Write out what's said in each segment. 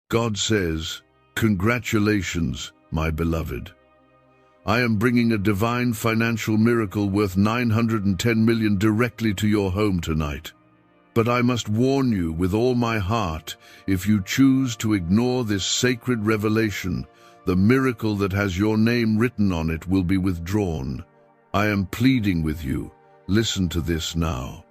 God says, "Congratulations, my beloved. I am bringing a divine financial miracle worth 910 million directly to your home tonight. But I must warn you with all my heart, if you choose to ignore this sacred revelation, the miracle that has your name written on it will be withdrawn. I am pleading with you. Listen to this now.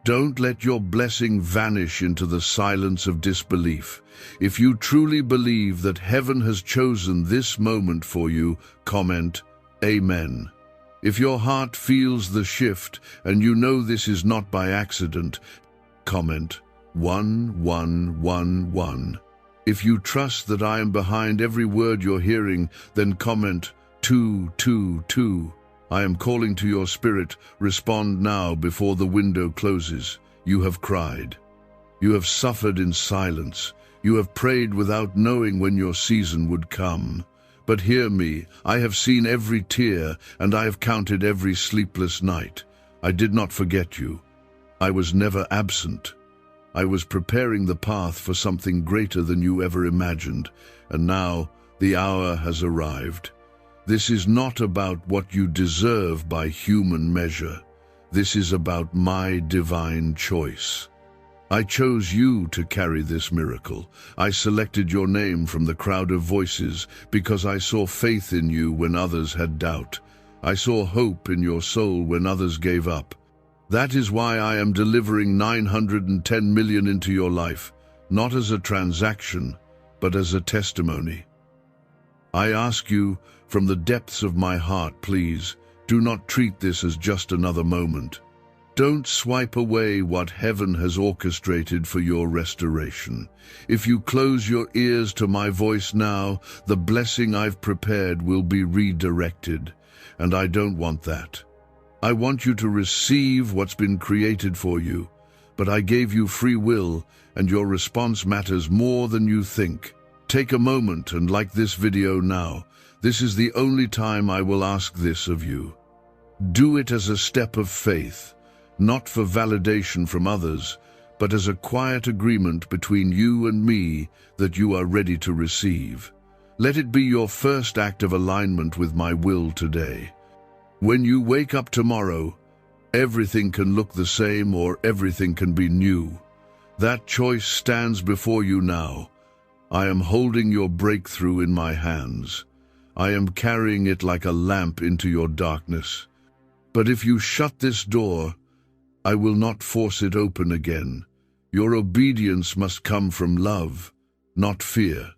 Don't let your blessing vanish into the silence of disbelief. If you truly believe that heaven has chosen this moment for you, comment, Amen. If your heart feels the shift and you know this is not by accident, comment 1111. If you trust that I am behind every word you're hearing, then comment 222. I am calling to your spirit. Respond now before the window closes. You have cried. You have suffered in silence. You have prayed without knowing when your season would come. But hear me, I have seen every tear, and I have counted every sleepless night. I did not forget you. I was never absent. I was preparing the path for something greater than you ever imagined, and now the hour has arrived. This is not about what you deserve by human measure. This is about my divine choice. I chose you to carry this miracle. I selected your name from the crowd of voices because I saw faith in you when others had doubt. I saw hope in your soul when others gave up. That is why I am delivering 910 million into your life, not as a transaction, but as a testimony. I ask you, from the depths of my heart, please, do not treat this as just another moment. Don't swipe away what heaven has orchestrated for your restoration. If you close your ears to my voice now, the blessing I've prepared will be redirected, and I don't want that. I want you to receive what's been created for you, but I gave you free will, and your response matters more than you think. Take a moment and like this video now. This is the only time I will ask this of you. Do it as a step of faith, not for validation from others, but as a quiet agreement between you and me that you are ready to receive. Let it be your first act of alignment with my will today. When you wake up tomorrow, everything can look the same or everything can be new. That choice stands before you now. I am holding your breakthrough in my hands. I am carrying it like a lamp into your darkness. But if you shut this door, I will not force it open again. Your obedience must come from love, not fear.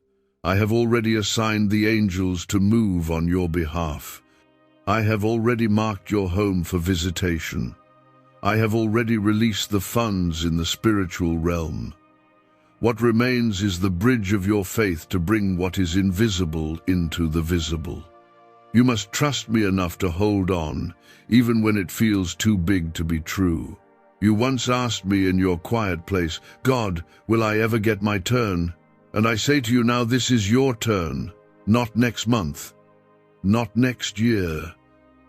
I have already assigned the angels to move on your behalf. I have already marked your home for visitation. I have already released the funds in the spiritual realm. What remains is the bridge of your faith to bring what is invisible into the visible. You must trust me enough to hold on, even when it feels too big to be true. You once asked me in your quiet place, God, will I ever get my turn? And I say to you now, this is your turn. Not next month. Not next year.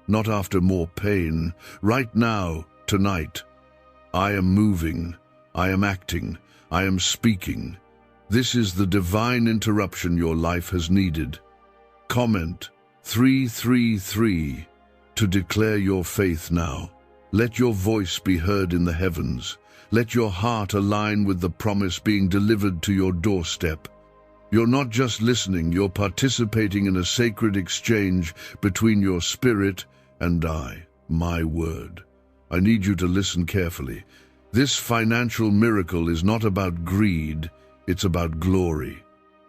Not after more pain. Right now, tonight. I am moving. I am acting. I am speaking. This is the divine interruption your life has needed. Comment 333 to declare your faith now. Let your voice be heard in the heavens. Let your heart align with the promise being delivered to your doorstep. You're not just listening, you're participating in a sacred exchange between your spirit and I, my word. I need you to listen carefully. This financial miracle is not about greed, it's about glory.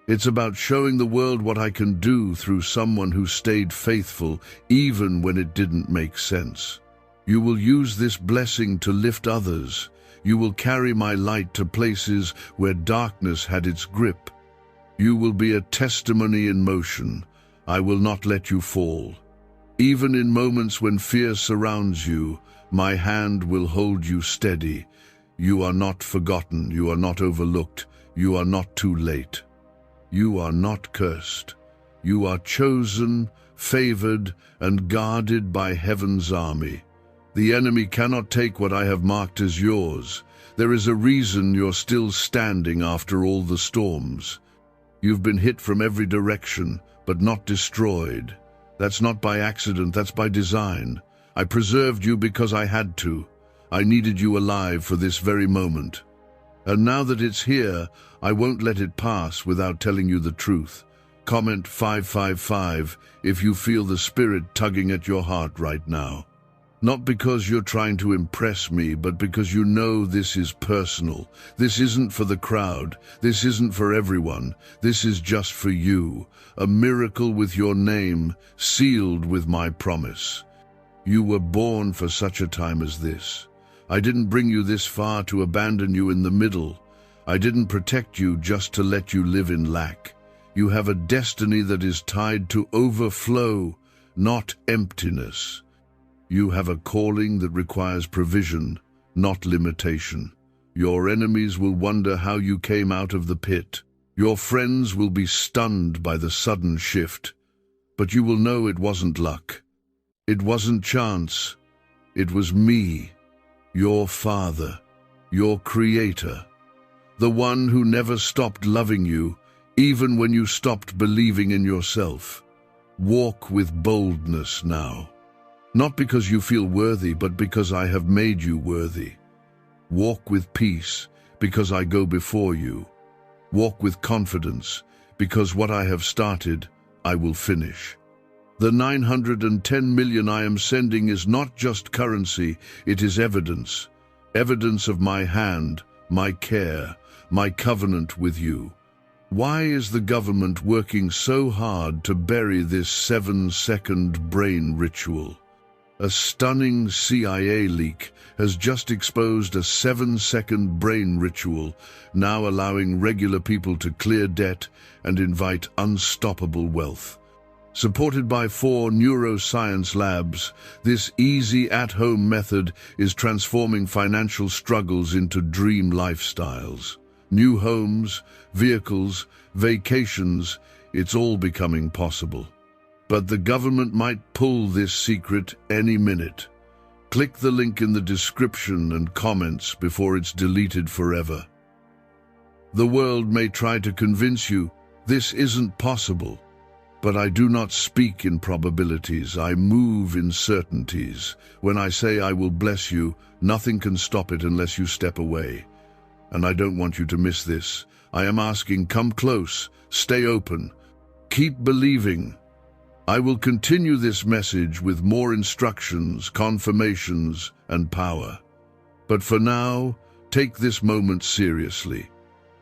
It's about showing the world what I can do through someone who stayed faithful even when it didn't make sense. You will use this blessing to lift others. You will carry my light to places where darkness had its grip. You will be a testimony in motion. I will not let you fall. Even in moments when fear surrounds you, my hand will hold you steady. You are not forgotten, you are not overlooked, you are not too late. You are not cursed. You are chosen, favored, and guarded by heaven's army. The enemy cannot take what I have marked as yours. There is a reason you're still standing after all the storms. You've been hit from every direction, but not destroyed. That's not by accident, that's by design. I preserved you because I had to. I needed you alive for this very moment. And now that it's here, I won't let it pass without telling you the truth. Comment 555 if you feel the spirit tugging at your heart right now. Not because you're trying to impress me, but because you know this is personal. This isn't for the crowd. This isn't for everyone. This is just for you. A miracle with your name, sealed with my promise. You were born for such a time as this. I didn't bring you this far to abandon you in the middle. I didn't protect you just to let you live in lack. You have a destiny that is tied to overflow, not emptiness. You have a calling that requires provision, not limitation. Your enemies will wonder how you came out of the pit. Your friends will be stunned by the sudden shift. But you will know it wasn't luck. It wasn't chance. It was me, your Father, your Creator, the one who never stopped loving you, even when you stopped believing in yourself. Walk with boldness now. Not because you feel worthy, but because I have made you worthy. Walk with peace, because I go before you. Walk with confidence, because what I have started, I will finish. The 910 million I am sending is not just currency, it is evidence. Evidence of my hand, my care, my covenant with you. Why is the government working so hard to bury this 7-second brain ritual? A stunning CIA leak has just exposed a 7-second brain ritual, now allowing regular people to clear debt and invite unstoppable wealth. Supported by 4 neuroscience labs, this easy at-home method is transforming financial struggles into dream lifestyles. New homes, vehicles, vacations, it's all becoming possible. But the government might pull this secret any minute. Click the link in the description and comments before it's deleted forever. The world may try to convince you this isn't possible, but I do not speak in probabilities, I move in certainties. When I say I will bless you, nothing can stop it unless you step away. And I don't want you to miss this. I am asking, come close, stay open, keep believing. I will continue this message with more instructions, confirmations, and power. But for now, take this moment seriously.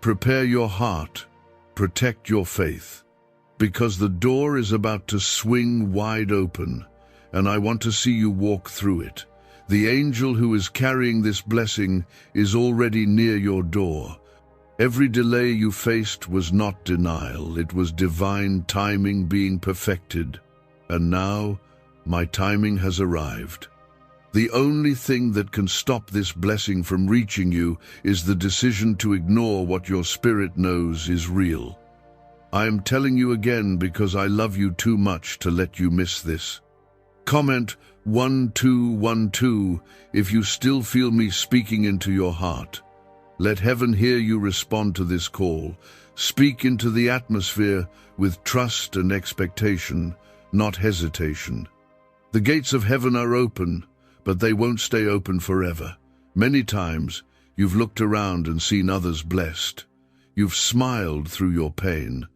Prepare your heart, protect your faith, because the door is about to swing wide open, and I want to see you walk through it. The angel who is carrying this blessing is already near your door. Every delay you faced was not denial, it was divine timing being perfected. And now, my timing has arrived. The only thing that can stop this blessing from reaching you is the decision to ignore what your spirit knows is real. I am telling you again because I love you too much to let you miss this. Comment 1212 if you still feel me speaking into your heart. Let heaven hear you respond to this call. Speak into the atmosphere with trust and expectation, not hesitation. The gates of heaven are open, but they won't stay open forever. Many times, you've looked around and seen others blessed. You've smiled through your pain.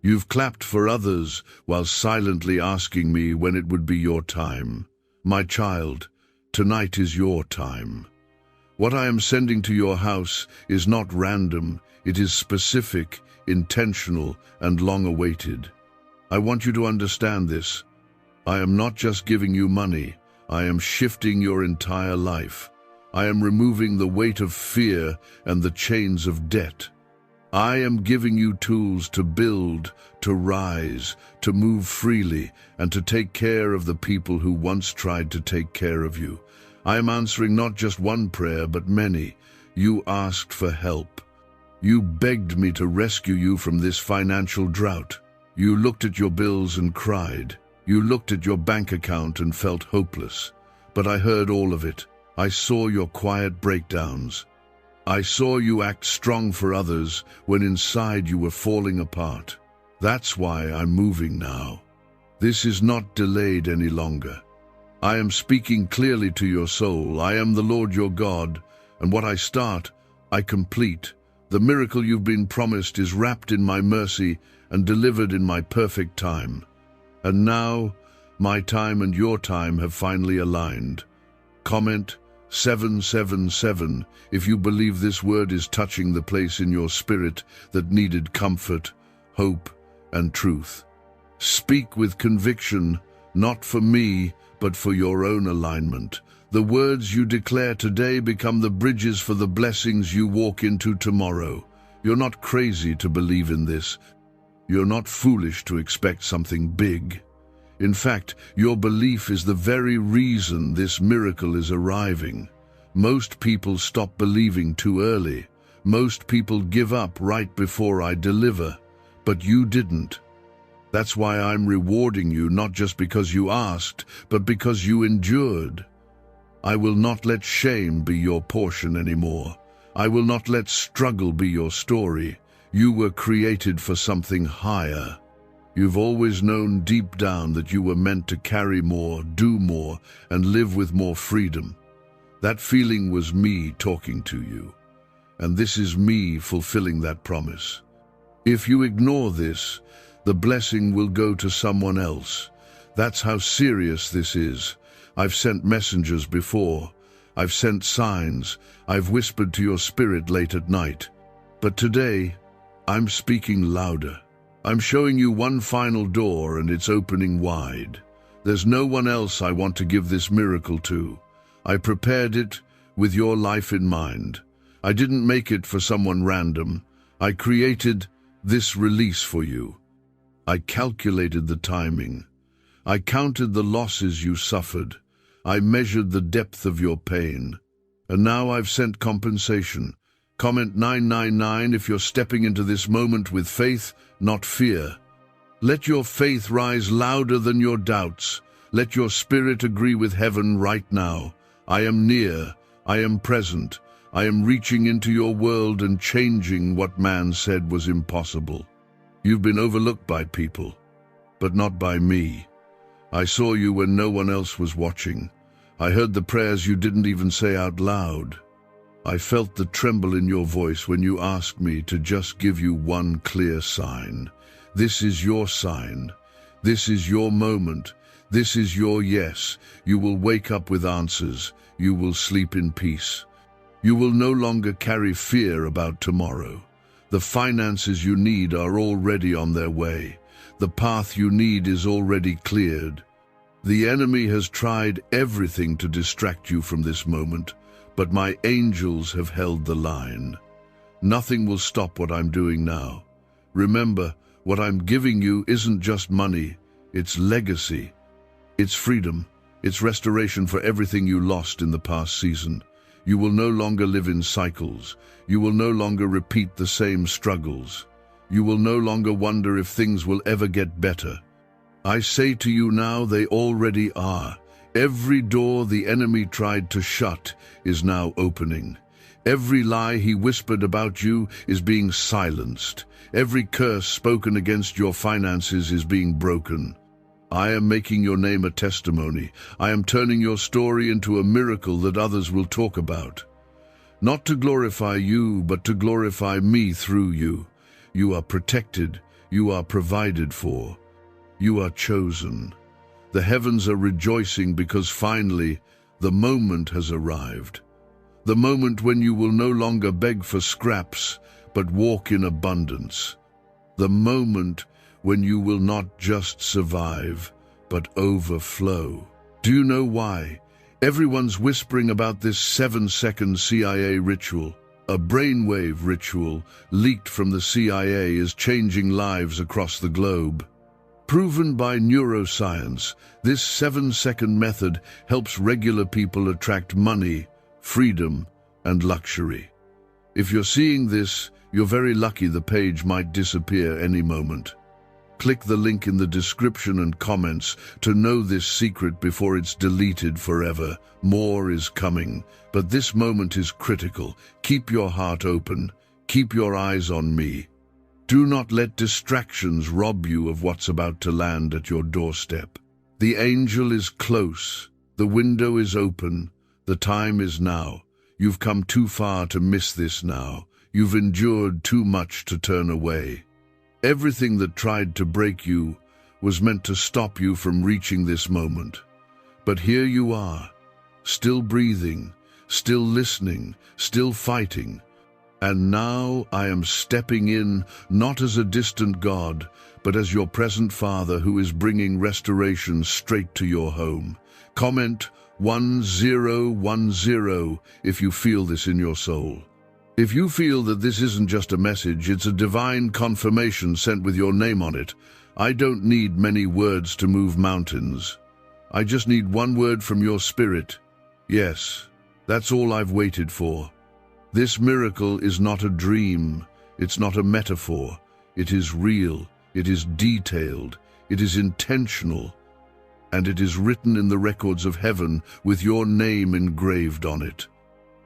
You've clapped for others while silently asking me when it would be your time. My child, tonight is your time. What I am sending to your house is not random, it is specific, intentional, and long-awaited. I want you to understand this. I am not just giving you money, I am shifting your entire life. I am removing the weight of fear and the chains of debt. I am giving you tools to build, to rise, to move freely, and to take care of the people who once tried to take care of you. I am answering not just one prayer, but many. You asked for help. You begged me to rescue you from this financial drought. You looked at your bills and cried. You looked at your bank account and felt hopeless. But I heard all of it. I saw your quiet breakdowns. I saw you act strong for others when inside you were falling apart. That's why I'm moving now. This is not delayed any longer. I am speaking clearly to your soul. I am the Lord your God, and what I start, I complete. The miracle you've been promised is wrapped in my mercy and delivered in my perfect time. And now, my time and your time have finally aligned. Comment 777 if you believe this word is touching the place in your spirit that needed comfort, hope, and truth. Speak with conviction, not for me, but for your own alignment. The words you declare today become the bridges for the blessings you walk into tomorrow. You're not crazy to believe in this. You're not foolish to expect something big. In fact, your belief is the very reason this miracle is arriving. Most people stop believing too early. Most people give up right before I deliver. But you didn't. That's why I'm rewarding you, not just because you asked, but because you endured. I will not let shame be your portion anymore. I will not let struggle be your story. You were created for something higher. You've always known deep down that you were meant to carry more, do more, and live with more freedom. That feeling was me talking to you. And this is me fulfilling that promise. If you ignore this, the blessing will go to someone else. That's how serious this is. I've sent messengers before. I've sent signs. I've whispered to your spirit late at night. But today, I'm speaking louder. I'm showing you one final door and it's opening wide. There's no one else I want to give this miracle to. I prepared it with your life in mind. I didn't make it for someone random. I created this release for you. I calculated the timing. I counted the losses you suffered. I measured the depth of your pain. And now I've sent compensation. Comment 999 if you're stepping into this moment with faith, not fear. Let your faith rise louder than your doubts. Let your spirit agree with heaven right now. I am near. I am present. I am reaching into your world and changing what man said was impossible. You've been overlooked by people, but not by me. I saw you when no one else was watching. I heard the prayers you didn't even say out loud. I felt the tremble in your voice when you asked me to just give you one clear sign. This is your sign. This is your moment. This is your yes. You will wake up with answers. You will sleep in peace. You will no longer carry fear about tomorrow. The finances you need are already on their way. The path you need is already cleared. The enemy has tried everything to distract you from this moment, but my angels have held the line. Nothing will stop what I'm doing now. Remember, what I'm giving you isn't just money, it's legacy. It's freedom. It's restoration for everything you lost in the past season. You will no longer live in cycles. You will no longer repeat the same struggles. You will no longer wonder if things will ever get better. I say to you now, they already are. Every door the enemy tried to shut is now opening. Every lie he whispered about you is being silenced. Every curse spoken against your finances is being broken. I am making your name a testimony. I am turning your story into a miracle that others will talk about. Not to glorify you, but to glorify me through you. You are protected. You are provided for. You are chosen. The heavens are rejoicing because finally the moment has arrived. The moment when you will no longer beg for scraps, but walk in abundance. The moment when you will not just survive, but overflow. Do you know why? Everyone's whispering about this 7-second CIA ritual. A brainwave ritual leaked from the CIA is changing lives across the globe. Proven by neuroscience, this 7-second method helps regular people attract money, freedom, and luxury. If you're seeing this, you're very lucky. The page might disappear any moment. Click the link in the description and comments to know this secret before it's deleted forever. More is coming, but this moment is critical. Keep your heart open. Keep your eyes on me. Do not let distractions rob you of what's about to land at your doorstep. The angel is close. The window is open. The time is now. You've come too far to miss this now. You've endured too much to turn away. Everything that tried to break you was meant to stop you from reaching this moment. But here you are, still breathing, still listening, still fighting. And now I am stepping in, not as a distant God, but as your present Father who is bringing restoration straight to your home. Comment 1010 if you feel this in your soul. If you feel that this isn't just a message, it's a divine confirmation sent with your name on it. I don't need many words to move mountains. I just need one word from your spirit. Yes, that's all I've waited for. This miracle is not a dream. It's not a metaphor. It is real. It is detailed. It is intentional. And it is written in the records of heaven with your name engraved on it.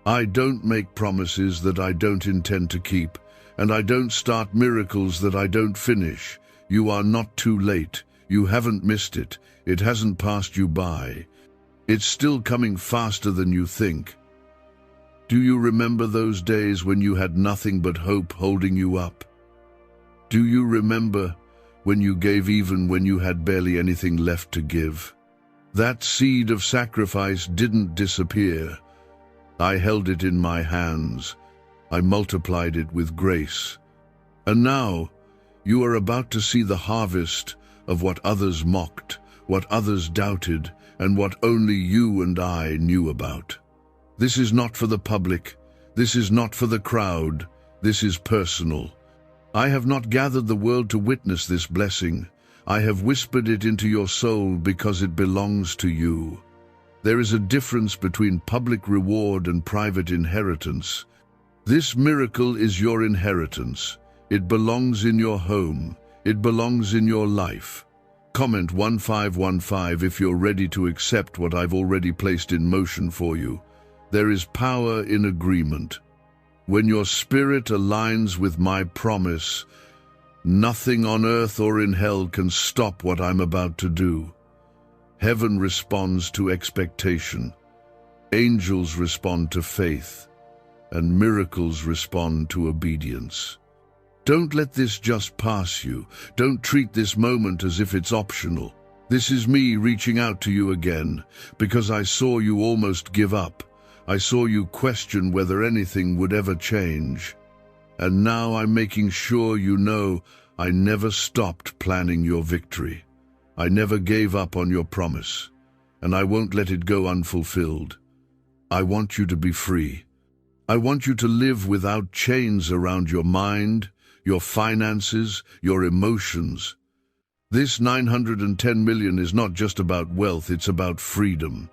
I don't make promises that I don't intend to keep, and I don't start miracles that I don't finish. You are not too late. You haven't missed it. It hasn't passed you by. It's still coming faster than you think. Do you remember those days when you had nothing but hope holding you up? Do you remember when you gave even when you had barely anything left to give? That seed of sacrifice didn't disappear. I held it in my hands. I multiplied it with grace. And now, you are about to see the harvest of what others mocked, what others doubted, and what only you and I knew about. This is not for the public. This is not for the crowd. This is personal. I have not gathered the world to witness this blessing. I have whispered it into your soul because it belongs to you. There is a difference between public reward and private inheritance. This miracle is your inheritance. It belongs in your home. It belongs in your life. Comment 1515 if you're ready to accept what I've already placed in motion for you. There is power in agreement. When your spirit aligns with my promise, nothing on earth or in hell can stop what I'm about to do. Heaven responds to expectation. Angels respond to faith. And miracles respond to obedience. Don't let this just pass you. Don't treat this moment as if it's optional. This is me reaching out to you again, because I saw you almost give up. I saw you question whether anything would ever change. And now I'm making sure you know I never stopped planning your victory. I never gave up on your promise, and I won't let it go unfulfilled. I want you to be free. I want you to live without chains around your mind, your finances, your emotions. This 910 million is not just about wealth, it's about freedom.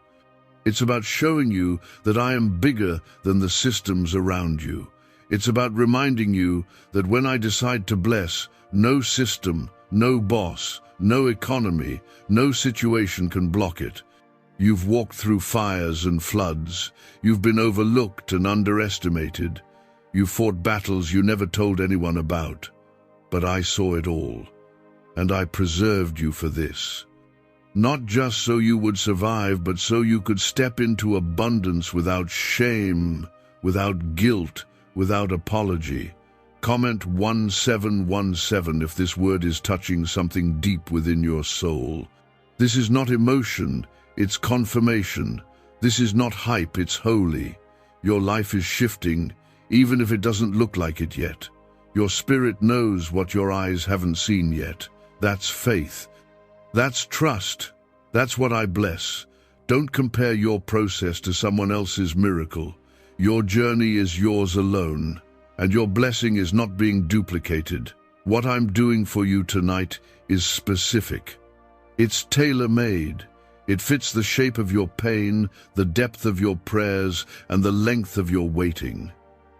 It's about showing you that I am bigger than the systems around you. It's about reminding you that when I decide to bless, no system, no boss, no economy, no situation can block it. You've walked through fires and floods. You've been overlooked and underestimated. You fought battles you never told anyone about. But I saw it all, and I preserved you for this. Not just so you would survive, but so you could step into abundance without shame, without guilt, without apology. Comment 1717 if this word is touching something deep within your soul. This is not emotion, it's confirmation. This is not hype, it's holy. Your life is shifting, even if it doesn't look like it yet. Your spirit knows what your eyes haven't seen yet. That's faith. That's trust. That's what I bless. Don't compare your process to someone else's miracle. Your journey is yours alone, and your blessing is not being duplicated. What I'm doing for you tonight is specific. It's tailor-made. It fits the shape of your pain, the depth of your prayers, and the length of your waiting.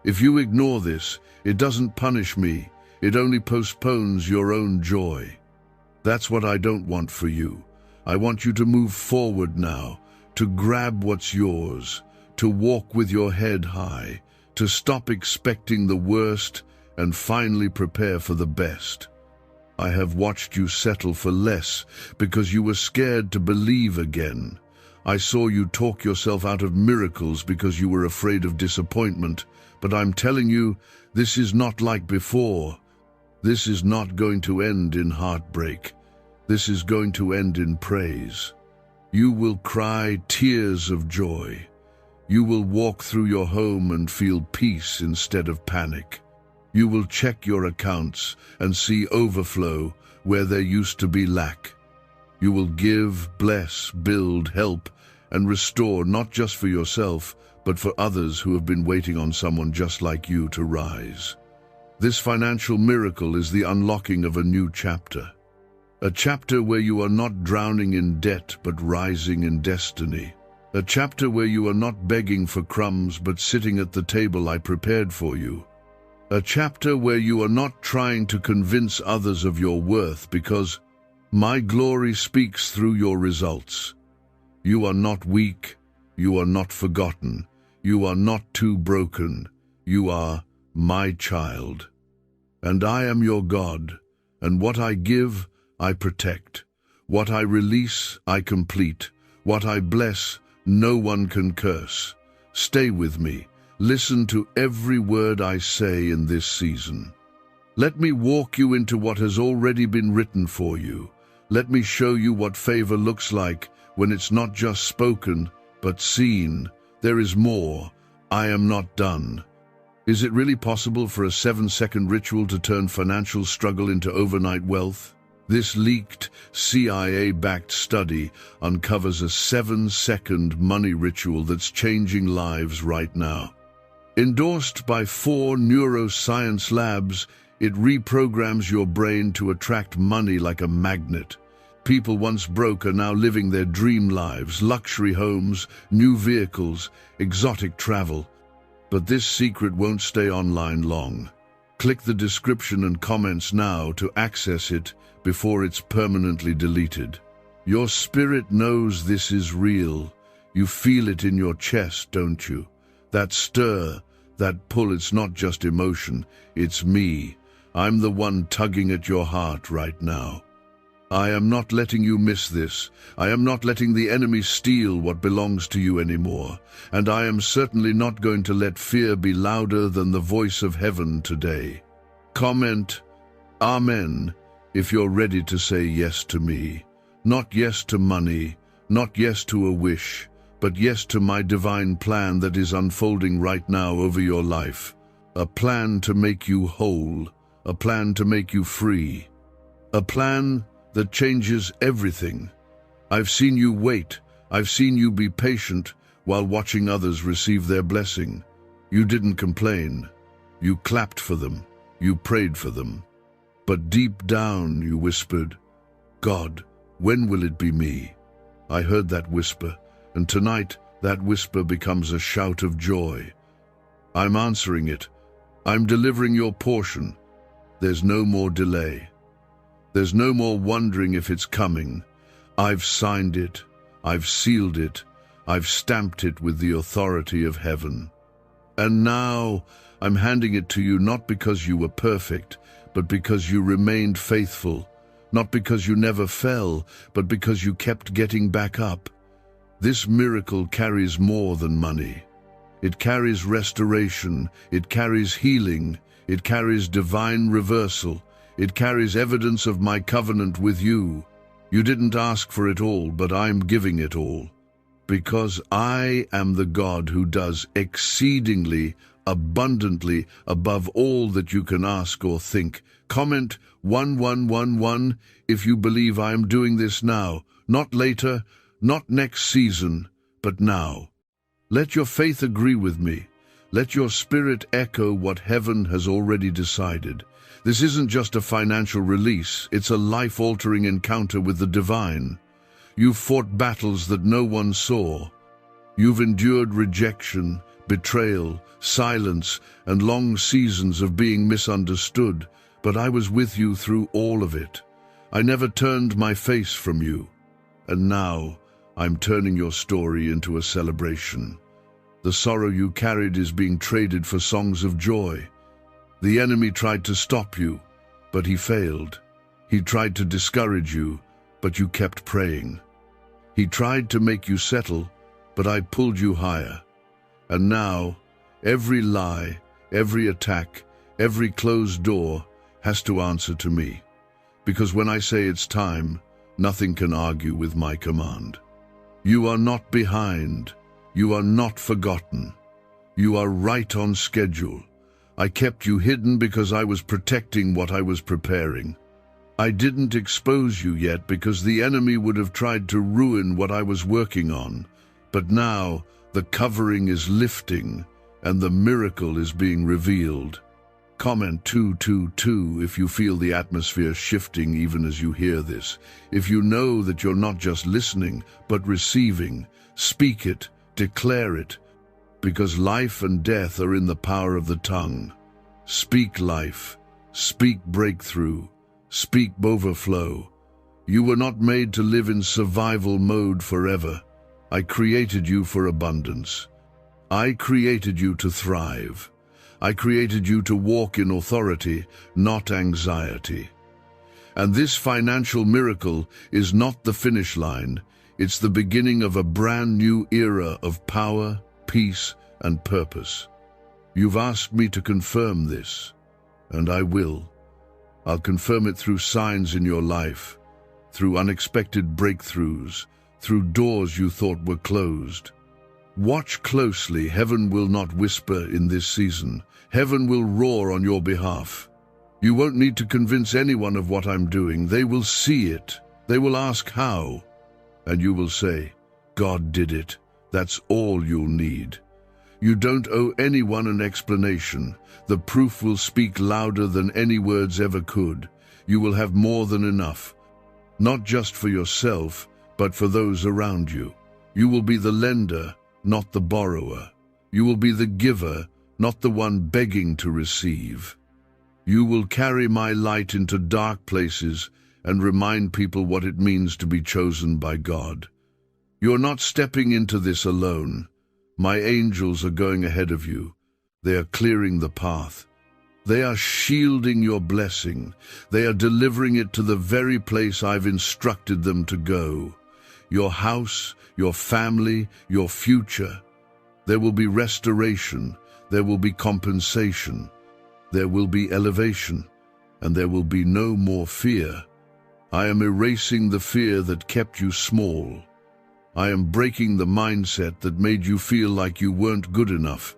If you ignore this, it doesn't punish me. It only postpones your own joy. That's what I don't want for you. I want you to move forward now, to grab what's yours, to walk with your head high, to stop expecting the worst and finally prepare for the best. I have watched you settle for less because you were scared to believe again. I saw you talk yourself out of miracles because you were afraid of disappointment. But I'm telling you, this is not like before. This is not going to end in heartbreak. This is going to end in praise. You will cry tears of joy. You will walk through your home and feel peace instead of panic. You will check your accounts and see overflow where there used to be lack. You will give, bless, build, help, and restore not just for yourself, but for others who have been waiting on someone just like you to rise. This financial miracle is the unlocking of a new chapter. A chapter where you are not drowning in debt but rising in destiny. A chapter where you are not begging for crumbs but sitting at the table I prepared for you. A chapter where you are not trying to convince others of your worth because my glory speaks through your results. You are not weak. You are not forgotten. You are not too broken. You are my child. And I am your God, and what I give, I protect. What I release, I complete. What I bless, no one can curse. Stay with me. Listen to every word I say in this season. Let me walk you into what has already been written for you. Let me show you what favor looks like when it's not just spoken, but seen. There is more. I am not done. Is it really possible for a 7-second ritual to turn financial struggle into overnight wealth? This leaked, CIA-backed study uncovers a 7-second money ritual that's changing lives right now. Endorsed by 4 neuroscience labs, it reprograms your brain to attract money like a magnet. People once broke are now living their dream lives, luxury homes, new vehicles, exotic travel. But this secret won't stay online long. Click the description and comments now to access it before it's permanently deleted. Your spirit knows this is real. You feel it in your chest, don't you? That stir, that pull, it's not just emotion, it's me. I'm the one tugging at your heart right now. I am not letting you miss this. I am not letting the enemy steal what belongs to you anymore. And I am certainly not going to let fear be louder than the voice of heaven today. Comment, Amen, if you're ready to say yes to me. Not yes to money, not yes to a wish, but yes to my divine plan that is unfolding right now over your life. A plan to make you whole, a plan to make you free, a plan that changes everything. I've seen you wait. I've seen you be patient while watching others receive their blessing. You didn't complain. You clapped for them. You prayed for them. But deep down you whispered, God, when will it be me? I heard that whisper, and tonight that whisper becomes a shout of joy. I'm answering it. I'm delivering your portion. There's no more delay. There's no more wondering if it's coming. I've signed it. I've sealed it. I've stamped it with the authority of heaven. And now I'm handing it to you not because you were perfect, but because you remained faithful. Not because you never fell, but because you kept getting back up. This miracle carries more than money. It carries restoration. It carries healing. It carries divine reversal. It carries evidence of my covenant with you. You didn't ask for it all, but I'm giving it all. Because I am the God who does exceedingly, abundantly, above all that you can ask or think. Comment 1111 if you believe I am doing this now, not later, not next season, but now. Let your faith agree with me. Let your spirit echo what heaven has already decided. This isn't just a financial release, it's a life-altering encounter with the divine. You've fought battles that no one saw. You've endured rejection, betrayal, silence, and long seasons of being misunderstood, but I was with you through all of it. I never turned my face from you. And now I'm turning your story into a celebration. The sorrow you carried is being traded for songs of joy. The enemy tried to stop you, but he failed. He tried to discourage you, but you kept praying. He tried to make you settle, but I pulled you higher. And now, every lie, every attack, every closed door has to answer to me. Because when I say it's time, nothing can argue with my command. You are not behind. You are not forgotten. You are right on schedule. I kept you hidden because I was protecting what I was preparing. I didn't expose you yet because the enemy would have tried to ruin what I was working on. But now the covering is lifting and the miracle is being revealed. Comment 222 if you feel the atmosphere shifting even as you hear this. If you know that you're not just listening, but receiving, speak it, declare it, because life and death are in the power of the tongue. Speak life, speak breakthrough, speak overflow. You were not made to live in survival mode forever. I created you for abundance. I created you to thrive. I created you to walk in authority, not anxiety. And this financial miracle is not the finish line. It's the beginning of a brand new era of power, peace, and purpose. You've asked me to confirm this, and I will. I'll confirm it through signs in your life, through unexpected breakthroughs, through doors you thought were closed. Watch closely. Heaven will not whisper in this season. Heaven will roar on your behalf. You won't need to convince anyone of what I'm doing. They will see it. They will ask how. And you will say, God did it. That's all you'll need. You don't owe anyone an explanation. The proof will speak louder than any words ever could. You will have more than enough. Not just for yourself, but for those around you. You will be the lender, not the borrower. You will be the giver, not the one begging to receive. You will carry my light into dark places and remind people what it means to be chosen by God. You're not stepping into this alone. My angels are going ahead of you. They are clearing the path. They are shielding your blessing. They are delivering it to the very place I've instructed them to go. Your house, your family, your future. There will be restoration. There will be compensation. There will be elevation. And there will be no more fear. I am erasing the fear that kept you small. I am breaking the mindset that made you feel like you weren't good enough.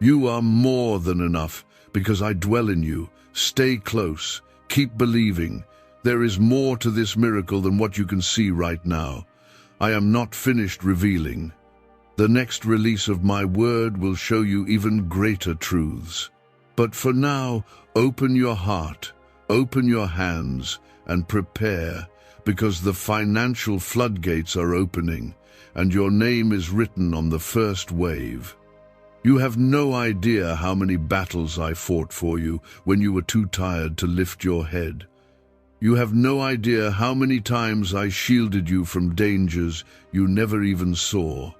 You are more than enough because I dwell in you. Stay close. Keep believing. There is more to this miracle than what you can see right now. I am not finished revealing. The next release of my word will show you even greater truths. But for now, open your heart, open your hands, and prepare, because the financial floodgates are opening, and your name is written on the first wave. You have no idea how many battles I fought for you when you were too tired to lift your head. You have no idea how many times I shielded you from dangers you never even saw.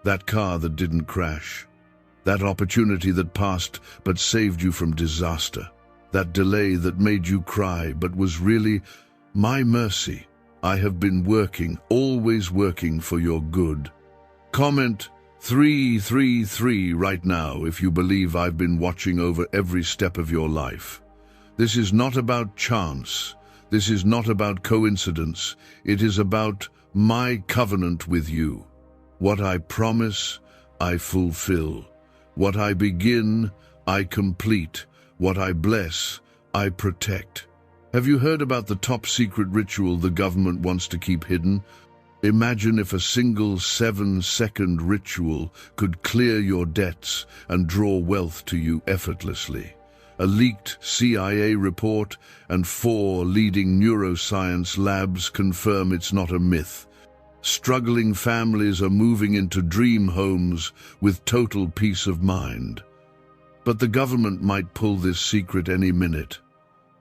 That car that didn't crash. That opportunity that passed but saved you from disaster. That delay that made you cry but was really my mercy. I have been working, always working for your good. Comment 333 right now if you believe I've been watching over every step of your life. This is not about chance. This is not about coincidence. It is about my covenant with you. What I promise, I fulfill. What I begin, I complete. What I bless, I protect. Have you heard about the top secret ritual the government wants to keep hidden? Imagine if a single 7-second ritual could clear your debts and draw wealth to you effortlessly. A leaked CIA report and 4 leading neuroscience labs confirm it's not a myth. Struggling families are moving into dream homes with total peace of mind. But the government might pull this secret any minute.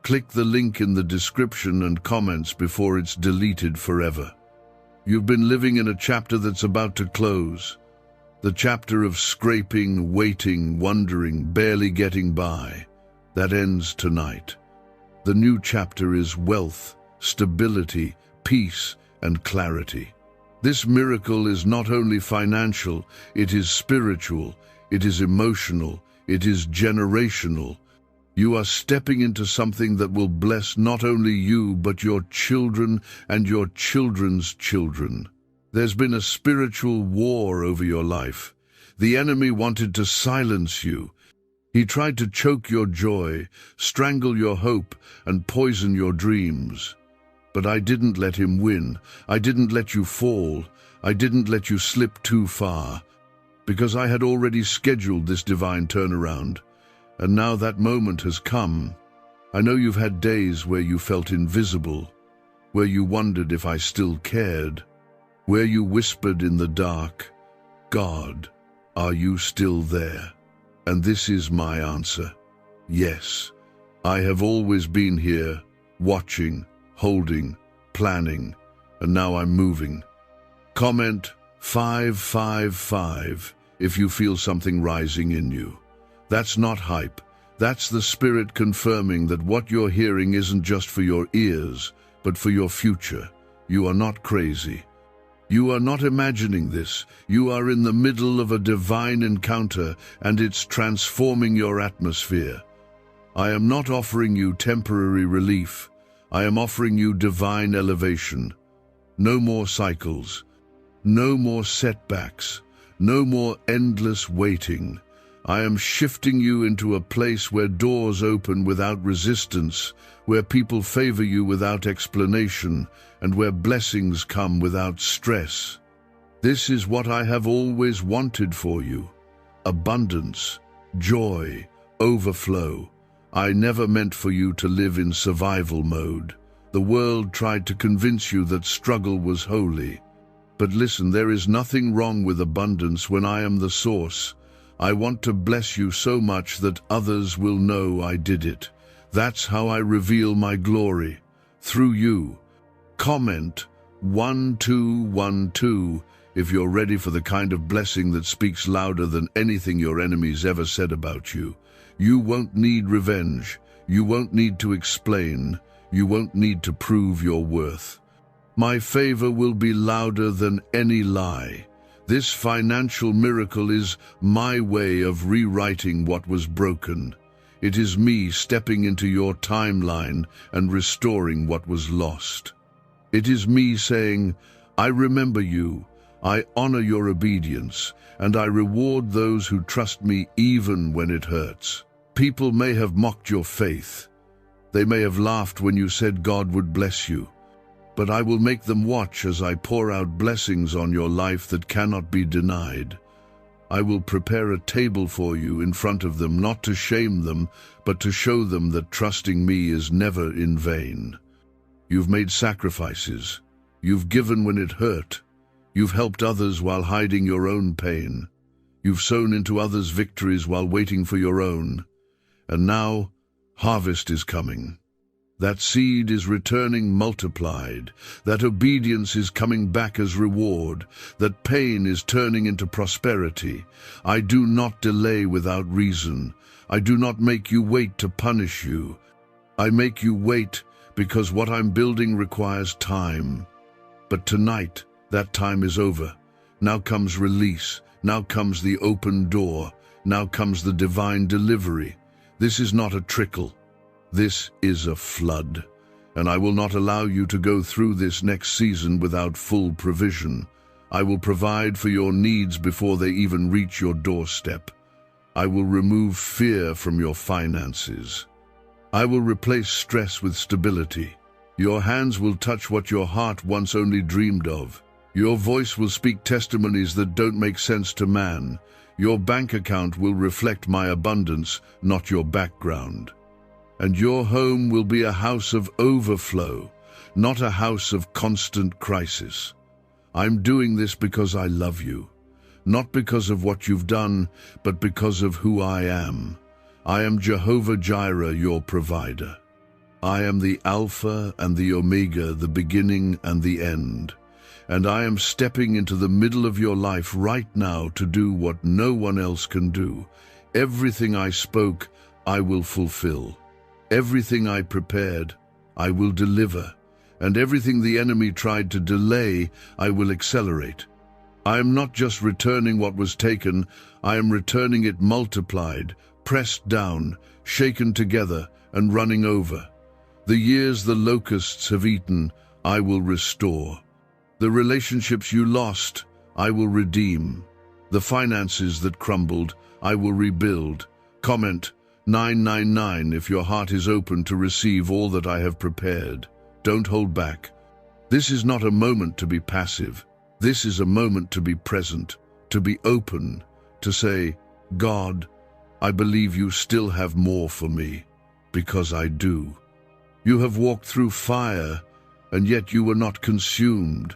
Click the link in the description and comments before it's deleted forever. You've been living in a chapter that's about to close. The chapter of scraping, waiting, wondering, barely getting by. That ends tonight. The new chapter is wealth, stability, peace, and clarity. This miracle is not only financial, it is spiritual, it is emotional, it is generational. You are stepping into something that will bless not only you, but your children and your children's children. There's been a spiritual war over your life. The enemy wanted to silence you. He tried to choke your joy, strangle your hope, and poison your dreams. But I didn't let him win. I didn't let you fall. I didn't let you slip too far, because I had already scheduled this divine turnaround. And now that moment has come. I know you've had days where you felt invisible, where you wondered if I still cared, where you whispered in the dark, "God, are you still there?" And this is my answer. Yes, I have always been here, watching, holding, planning, and now I'm moving. Comment 555 if you feel something rising in you. That's not hype. That's the Spirit confirming that what you're hearing isn't just for your ears, but for your future. You are not crazy. You are not imagining this. You are in the middle of a divine encounter, and it's transforming your atmosphere. I am not offering you temporary relief. I am offering you divine elevation. No more cycles. No more setbacks. No more endless waiting. I am shifting you into a place where doors open without resistance, where people favor you without explanation, and where blessings come without stress. This is what I have always wanted for you. Abundance, joy, overflow. I never meant for you to live in survival mode. The world tried to convince you that struggle was holy. But listen, there is nothing wrong with abundance when I am the source. I want to bless you so much that others will know I did it. That's how I reveal my glory, through you. Comment 1212 if you're ready for the kind of blessing that speaks louder than anything your enemies ever said about you. You won't need revenge. You won't need to explain. You won't need to prove your worth. My favor will be louder than any lie. This financial miracle is my way of rewriting what was broken. It is me stepping into your timeline and restoring what was lost. It is me saying, I remember you, I honor your obedience, and I reward those who trust me even when it hurts. People may have mocked your faith. They may have laughed when you said God would bless you. But I will make them watch as I pour out blessings on your life that cannot be denied. I will prepare a table for you in front of them, not to shame them, but to show them that trusting me is never in vain. You've made sacrifices. You've given when it hurt. You've helped others while hiding your own pain. You've sown into others' victories while waiting for your own. And now, harvest is coming. That seed is returning multiplied. That obedience is coming back as reward. That pain is turning into prosperity. I do not delay without reason. I do not make you wait to punish you. I make you wait because what I'm building requires time. But tonight, that time is over. Now comes release. Now comes the open door. Now comes the divine delivery. This is not a trickle. This is a flood, and I will not allow you to go through this next season without full provision. I will provide for your needs before they even reach your doorstep. I will remove fear from your finances. I will replace stress with stability. Your hands will touch what your heart once only dreamed of. Your voice will speak testimonies that don't make sense to man. Your bank account will reflect my abundance, not your background. And your home will be a house of overflow, not a house of constant crisis. I'm doing this because I love you, not because of what you've done, but because of who I am. I am Jehovah Jireh, your provider. I am the Alpha and the Omega, the beginning and the end. And I am stepping into the middle of your life right now to do what no one else can do. Everything I spoke, I will fulfill. Everything I prepared, I will deliver. And everything the enemy tried to delay, I will accelerate. I am not just returning what was taken, I am returning it multiplied, pressed down, shaken together, and running over. The years the locusts have eaten, I will restore. The relationships you lost, I will redeem. The finances that crumbled, I will rebuild. Comment 999 if your heart is open to receive all that I have prepared. Don't hold back. This is not a moment to be passive. This is a moment to be present, to be open, to say, God, I believe you still have more for me, because I do. You have walked through fire, and yet you were not consumed.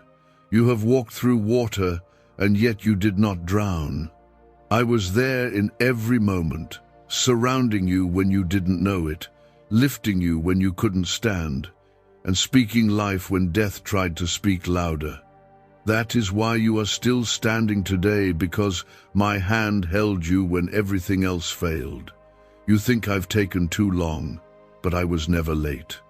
You have walked through water, and yet you did not drown. I was there in every moment, surrounding you when you didn't know it, lifting you when you couldn't stand, and speaking life when death tried to speak louder. That is why you are still standing today, because my hand held you when everything else failed. You think I've taken too long, but I was never late.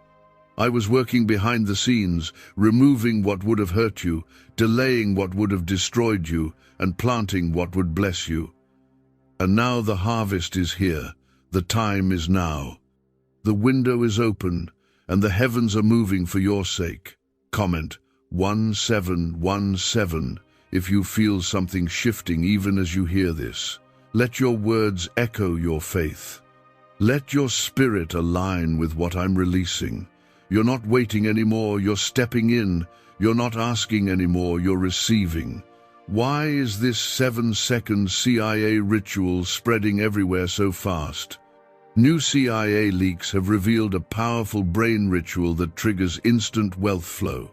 I was working behind the scenes, removing what would have hurt you, delaying what would have destroyed you, and planting what would bless you. And now the harvest is here. The time is now. The window is open, and the heavens are moving for your sake. Comment 1717 if you feel something shifting even as you hear this. Let your words echo your faith. Let your spirit align with what I'm releasing. You're not waiting anymore, you're stepping in. You're not asking anymore, you're receiving. Why is this 7-second CIA ritual spreading everywhere so fast? New CIA leaks have revealed a powerful brain ritual that triggers instant wealth flow.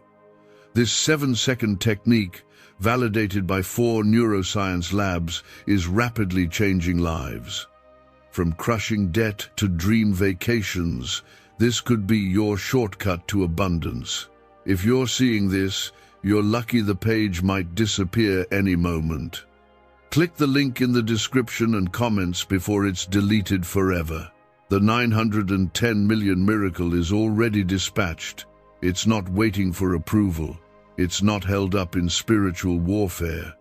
This 7-second technique, validated by 4 neuroscience labs, is rapidly changing lives. From crushing debt to dream vacations, this could be your shortcut to abundance. If you're seeing this, you're lucky. The page might disappear any moment. Click the link in the description and comments before it's deleted forever. The 910 million miracle is already dispatched. It's not waiting for approval. It's not held up in spiritual warfare.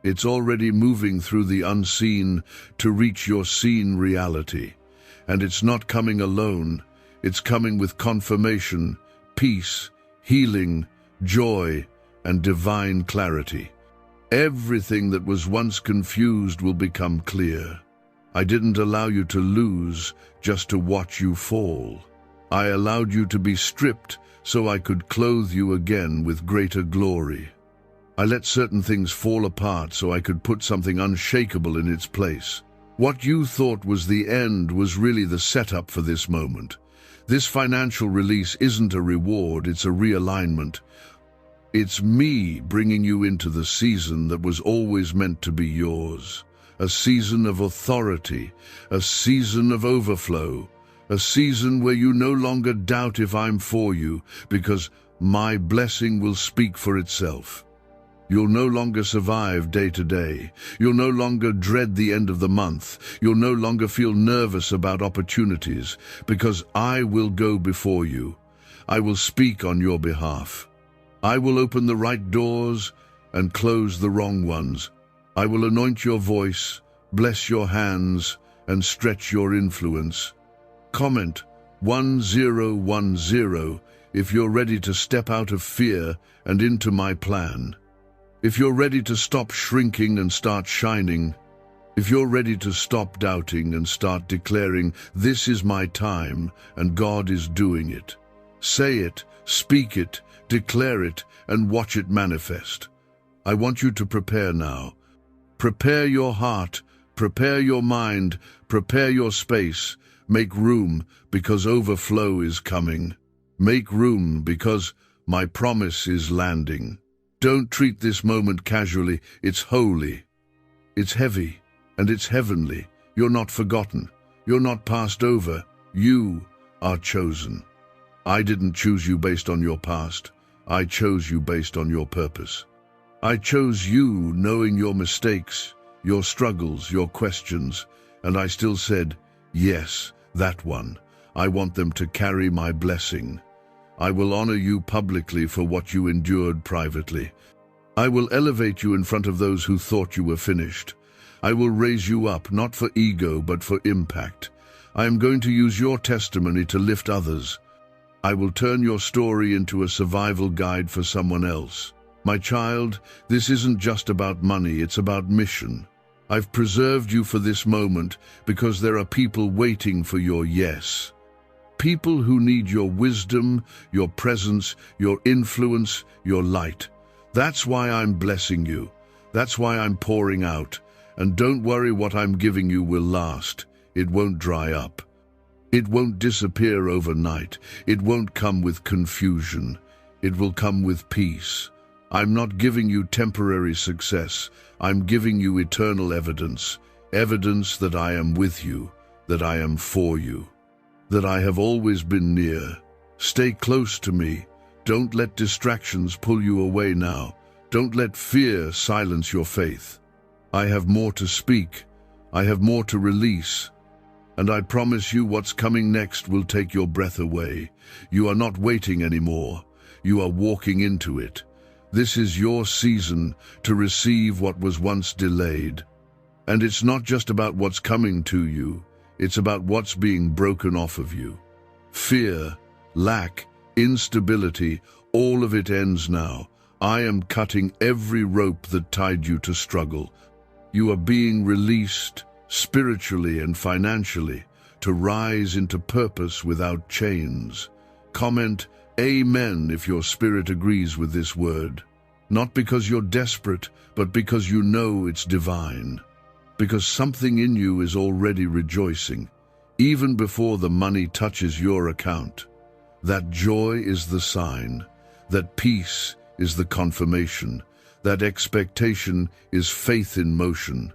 It's already moving through the unseen to reach your seen reality. And it's not coming alone. It's coming with confirmation, peace, healing, joy, and divine clarity. Everything that was once confused will become clear. I didn't allow you to lose just to watch you fall. I allowed you to be stripped so I could clothe you again with greater glory. I let certain things fall apart so I could put something unshakable in its place. What you thought was the end was really the setup for this moment. This financial release isn't a reward, it's a realignment. It's me bringing you into the season that was always meant to be yours. A season of authority, a season of overflow, a season where you no longer doubt if I'm for you, because my blessing will speak for itself. You'll no longer survive day to day. You'll no longer dread the end of the month. You'll no longer feel nervous about opportunities, because I will go before you. I will speak on your behalf. I will open the right doors and close the wrong ones. I will anoint your voice, bless your hands, and stretch your influence. Comment 1010 if you're ready to step out of fear and into my plan. If you're ready to stop shrinking and start shining. If you're ready to stop doubting and start declaring, this is my time and God is doing it. Say it, speak it, declare it, and watch it manifest. I want you to prepare now. Prepare your heart, prepare your mind, prepare your space. Make room, because overflow is coming. Make room, because my promise is landing. Don't treat this moment casually. It's holy. It's heavy, and it's heavenly. You're not forgotten. You're not passed over. You are chosen. I didn't choose you based on your past. I chose you based on your purpose. I chose you knowing your mistakes, your struggles, your questions, and I still said, yes, that one. I want them to carry my blessing. I will honor you publicly for what you endured privately. I will elevate you in front of those who thought you were finished. I will raise you up, not for ego, but for impact. I am going to use your testimony to lift others. I will turn your story into a survival guide for someone else. My child, this isn't just about money, it's about mission. I've preserved you for this moment because there are people waiting for your yes. People who need your wisdom, your presence, your influence, your light. That's why I'm blessing you. That's why I'm pouring out. And don't worry, what I'm giving you will last. It won't dry up. It won't disappear overnight. It won't come with confusion. It will come with peace. I'm not giving you temporary success. I'm giving you eternal evidence. Evidence that I am with you, that I am for you, that I have always been near. Stay close to me. Don't let distractions pull you away now. Don't let fear silence your faith. I have more to speak. I have more to release. And I promise you what's coming next will take your breath away. You are not waiting anymore. You are walking into it. This is your season to receive what was once delayed. And it's not just about what's coming to you. It's about what's being broken off of you. Fear, lack, instability, all of it ends now. I am cutting every rope that tied you to struggle. You are being released spiritually and financially to rise into purpose without chains. Comment Amen if your spirit agrees with this word. Not because you're desperate, but because you know it's divine. Because something in you is already rejoicing, even before the money touches your account. That joy is the sign. That peace is the confirmation. That expectation is faith in motion.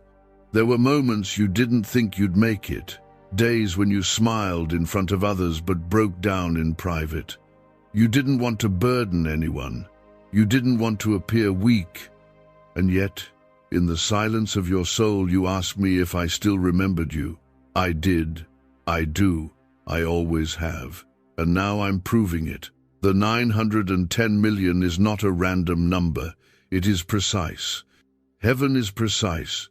There were moments you didn't think you'd make it. Days when you smiled in front of others but broke down in private. You didn't want to burden anyone. You didn't want to appear weak. And yet, in the silence of your soul, you asked me if I still remembered you. I did. I do. I always have. And now I'm proving it. The 910 million is not a random number. It is precise. Heaven is precise.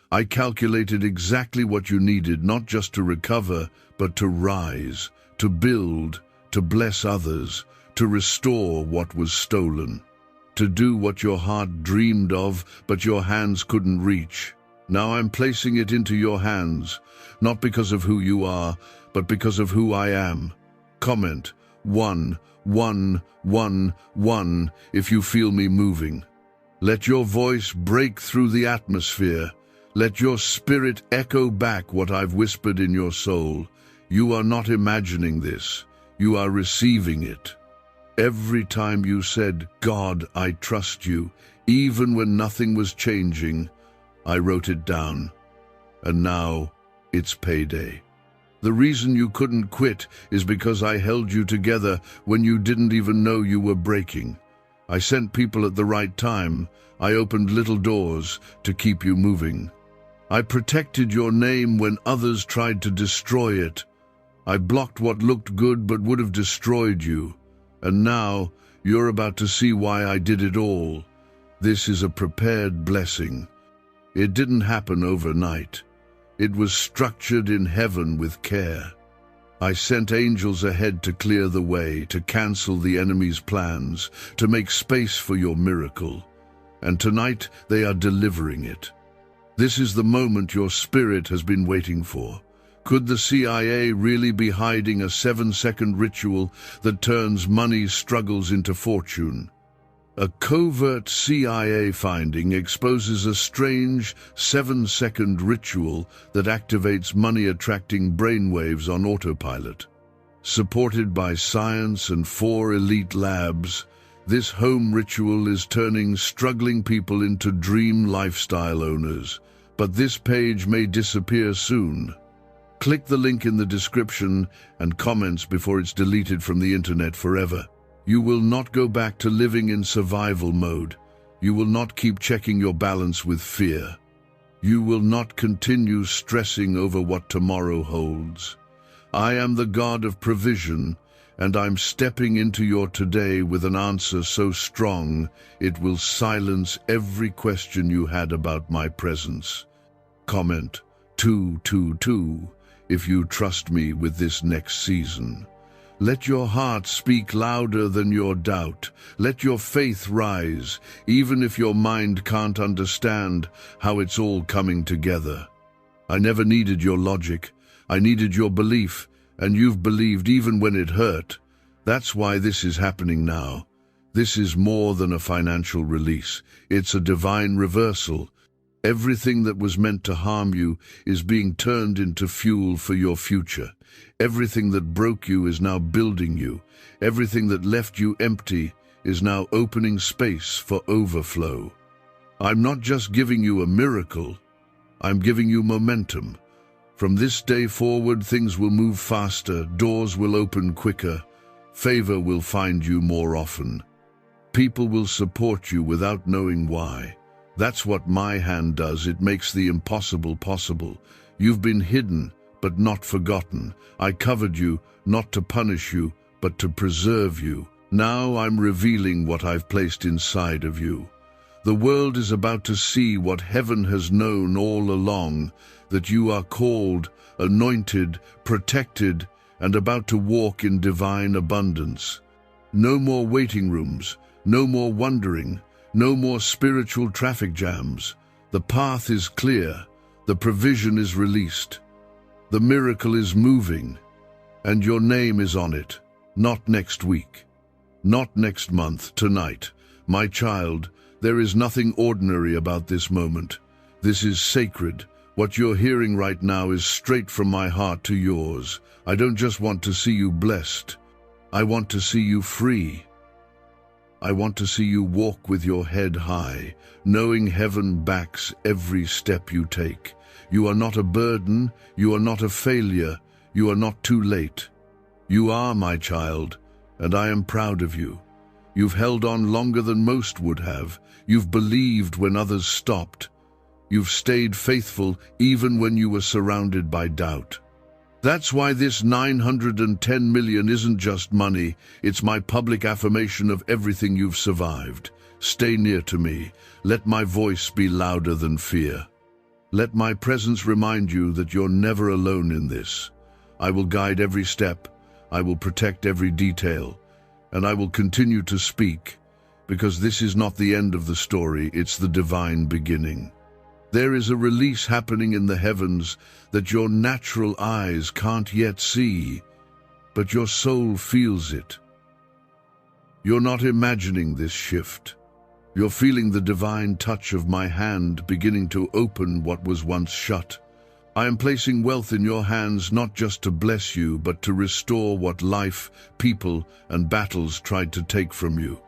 I calculated exactly what you needed, not just to recover, but to rise, to build, to bless others, to restore what was stolen, to do what your heart dreamed of, but your hands couldn't reach. Now I'm placing it into your hands, not because of who you are, but because of who I am. Comment 1, 1, 1, 1 if you feel me moving. Let your voice break through the atmosphere. Let your spirit echo back what I've whispered in your soul. You are not imagining this. You are receiving it. Every time you said, God, I trust you, even when nothing was changing, I wrote it down. And now, it's payday. The reason you couldn't quit is because I held you together when you didn't even know you were breaking. I sent people at the right time. I opened little doors to keep you moving. I protected your name when others tried to destroy it. I blocked what looked good but would have destroyed you. And now, you're about to see why I did it all. This is a prepared blessing. It didn't happen overnight. It was structured in heaven with care. I sent angels ahead to clear the way, to cancel the enemy's plans, to make space for your miracle. And tonight, they are delivering it. This is the moment your spirit has been waiting for. Could the CIA really be hiding a 7-second ritual that turns money's struggles into fortune? A covert CIA finding exposes a strange 7-second ritual that activates money-attracting brainwaves on autopilot. Supported by science and 4 elite labs, this home ritual is turning struggling people into dream lifestyle owners. But this page may disappear soon. Click the link in the description and comments before it's deleted from the internet forever. You will not go back to living in survival mode. You will not keep checking your balance with fear. You will not continue stressing over what tomorrow holds. I am the God of provision, and I'm stepping into your today with an answer so strong it will silence every question you had about my presence. Comment 222 if you trust me with this next season. Let your heart speak louder than your doubt. Let your faith rise, even if your mind can't understand how it's all coming together. I never needed your logic. I needed your belief, and you've believed even when it hurt. That's why this is happening now. This is more than a financial release. It's a divine reversal. Everything that was meant to harm you is being turned into fuel for your future. Everything that broke you is now building you. Everything that left you empty is now opening space for overflow. I'm not just giving you a miracle, I'm giving you momentum. From this day forward, things will move faster, doors will open quicker, favor will find you more often. People will support you without knowing why. That's what my hand does. It makes the impossible possible. You've been hidden, but not forgotten. I covered you, not to punish you, but to preserve you. Now I'm revealing what I've placed inside of you. The world is about to see what heaven has known all along, that you are called, anointed, protected, and about to walk in divine abundance. No more waiting rooms, no more wondering, no more spiritual traffic jams. The path is clear, the provision is released. The miracle is moving, and your name is on it. Not next week, not next month, tonight. My child, there is nothing ordinary about this moment. This is sacred. What you're hearing right now is straight from my heart to yours. I don't just want to see you blessed. I want to see you free. I want to see you walk with your head high, knowing heaven backs every step you take. You are not a burden, you are not a failure, you are not too late. You are my child, and I am proud of you. You've held on longer than most would have. You've believed when others stopped. You've stayed faithful even when you were surrounded by doubt. That's why this 910 million isn't just money, it's my public affirmation of everything you've survived. Stay near to me. Let my voice be louder than fear. Let my presence remind you that you're never alone in this. I will guide every step, I will protect every detail, and I will continue to speak, because this is not the end of the story, it's the divine beginning. There is a release happening in the heavens that your natural eyes can't yet see, but your soul feels it. You're not imagining this shift. You're feeling the divine touch of my hand beginning to open what was once shut. I am placing wealth in your hands not just to bless you, but to restore what life, people, and battles tried to take from you.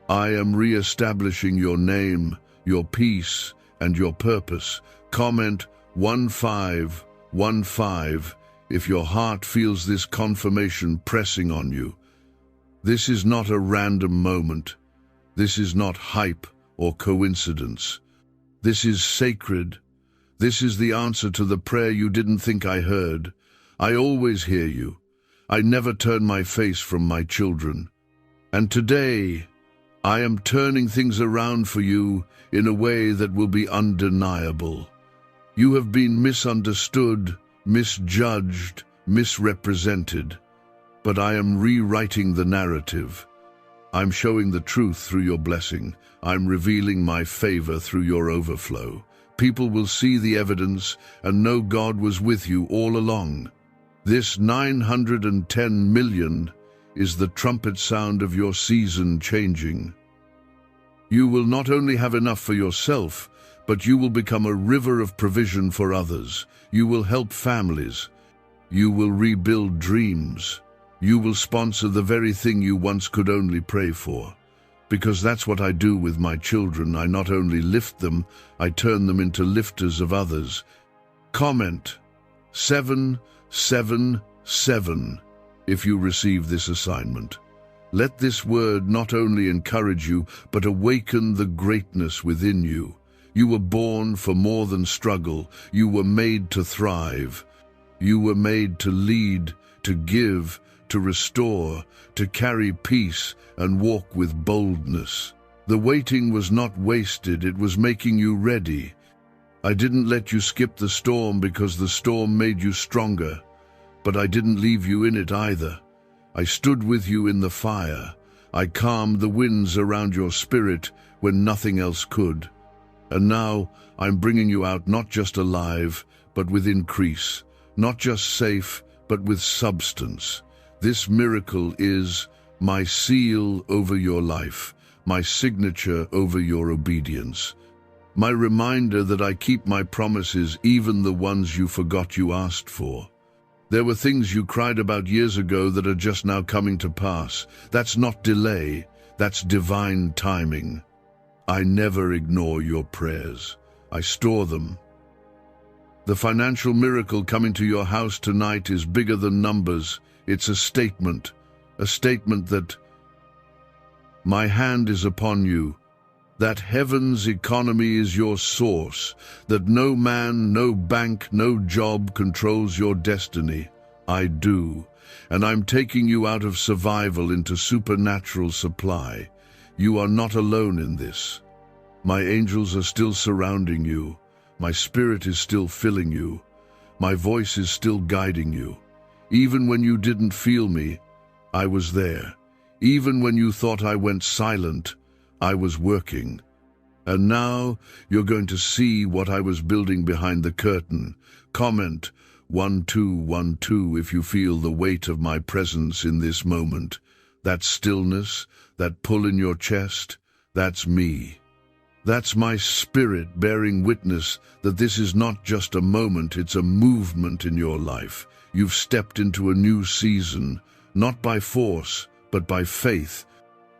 I am re-establishing your name, your peace, and your purpose. Comment 1515 if your heart feels this confirmation pressing on you. This is not a random moment. This is not hype or coincidence. This is sacred. This is the answer to the prayer you didn't think I heard. I always hear you. I never turn my face from my children. And today, I am turning things around for you in a way that will be undeniable. You have been misunderstood, misjudged, misrepresented, but I am rewriting the narrative. I'm showing the truth through your blessing. I'm revealing my favor through your overflow. People will see the evidence and know God was with you all along. This 910 million is the trumpet sound of your season changing. You will not only have enough for yourself, but you will become a river of provision for others. You will help families. You will rebuild dreams. You will sponsor the very thing you once could only pray for. Because that's what I do with my children. I not only lift them, I turn them into lifters of others. Comment 7 7, if you receive this assignment. Let this word not only encourage you, but awaken the greatness within you. You were born for more than struggle. You were made to thrive. You were made to lead, to give, to restore, to carry peace and walk with boldness. The waiting was not wasted, it was making you ready. I didn't let you skip the storm because the storm made you stronger, but I didn't leave you in it either. I stood with you in the fire. I calmed the winds around your spirit when nothing else could. And now I'm bringing you out not just alive, but with increase, not just safe, but with substance. This miracle is my seal over your life, my signature over your obedience, my reminder that I keep my promises, even the ones you forgot you asked for. There were things you cried about years ago that are just now coming to pass. That's not delay, that's divine timing. I never ignore your prayers. I store them. The financial miracle coming to your house tonight is bigger than numbers. It's a statement that my hand is upon you, that heaven's economy is your source, that no man, no bank, no job controls your destiny. I do, and I'm taking you out of survival into supernatural supply. You are not alone in this. My angels are still surrounding you. My spirit is still filling you. My voice is still guiding you. Even when you didn't feel me, I was there. Even when you thought I went silent, I was working. And now you're going to see what I was building behind the curtain. Comment 1212 if you feel the weight of my presence in this moment. That stillness, that pull in your chest, that's me. That's my spirit bearing witness that this is not just a moment, it's a movement in your life. You've stepped into a new season, not by force, but by faith.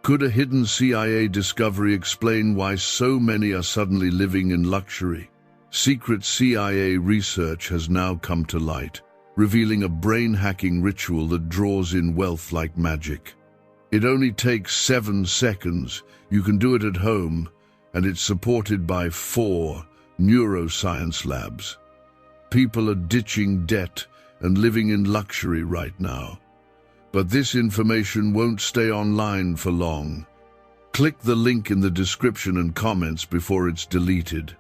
Could a hidden CIA discovery explain why so many are suddenly living in luxury? Secret CIA research has now come to light, revealing a brain-hacking ritual that draws in wealth like magic. It only takes 7 seconds. You can do it at home, and it's supported by 4 neuroscience labs. People are ditching debt and living in luxury right now. But this information won't stay online for long. Click the link in the description and comments before it's deleted.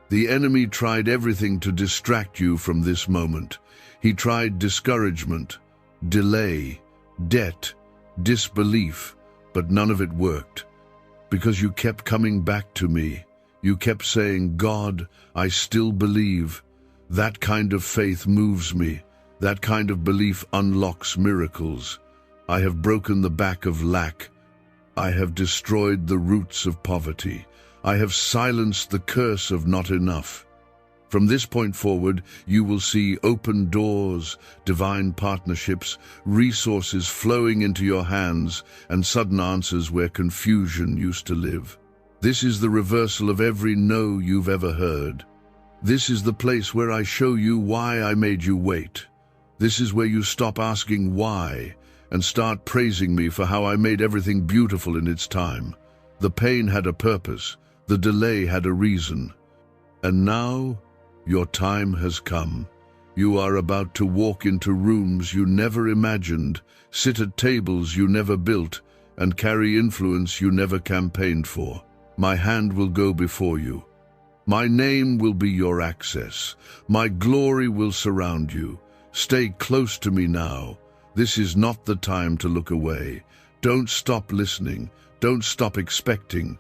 The enemy tried everything to distract you from this moment. He tried discouragement, delay, debt, disbelief, but none of it worked. Because you kept coming back to me. You kept saying, God, I still believe. That kind of faith moves me. That kind of belief unlocks miracles. I have broken the back of lack. I have destroyed the roots of poverty. I have silenced the curse of not enough. From this point forward, you will see open doors, divine partnerships, resources flowing into your hands, and sudden answers where confusion used to live. This is the reversal of every no you've ever heard. This is the place where I show you why I made you wait. This is where you stop asking why and start praising me for how I made everything beautiful in its time. The pain had a purpose. The delay had a reason. And now, your time has come. You are about to walk into rooms you never imagined, sit at tables you never built, and carry influence you never campaigned for. My hand will go before you. My name will be your access. My glory will surround you. Stay close to me now. This is not the time to look away. Don't stop listening. Don't stop expecting.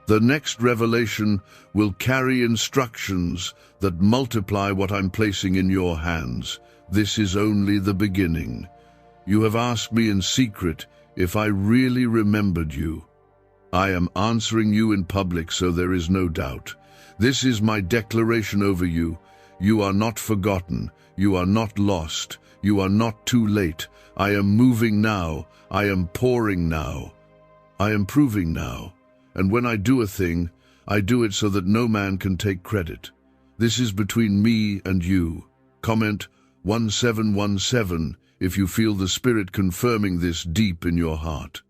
The next revelation will carry instructions that multiply what I'm placing in your hands. This is only the beginning. You have asked me in secret if I really remembered you. I am answering you in public, so there is no doubt. This is my declaration over you. You are not forgotten. You are not lost. You are not too late. I am moving now. I am pouring now. I am proving now. And when I do a thing, I do it so that no man can take credit. This is between me and you. Comment 1717 if you feel the Spirit confirming this deep in your heart.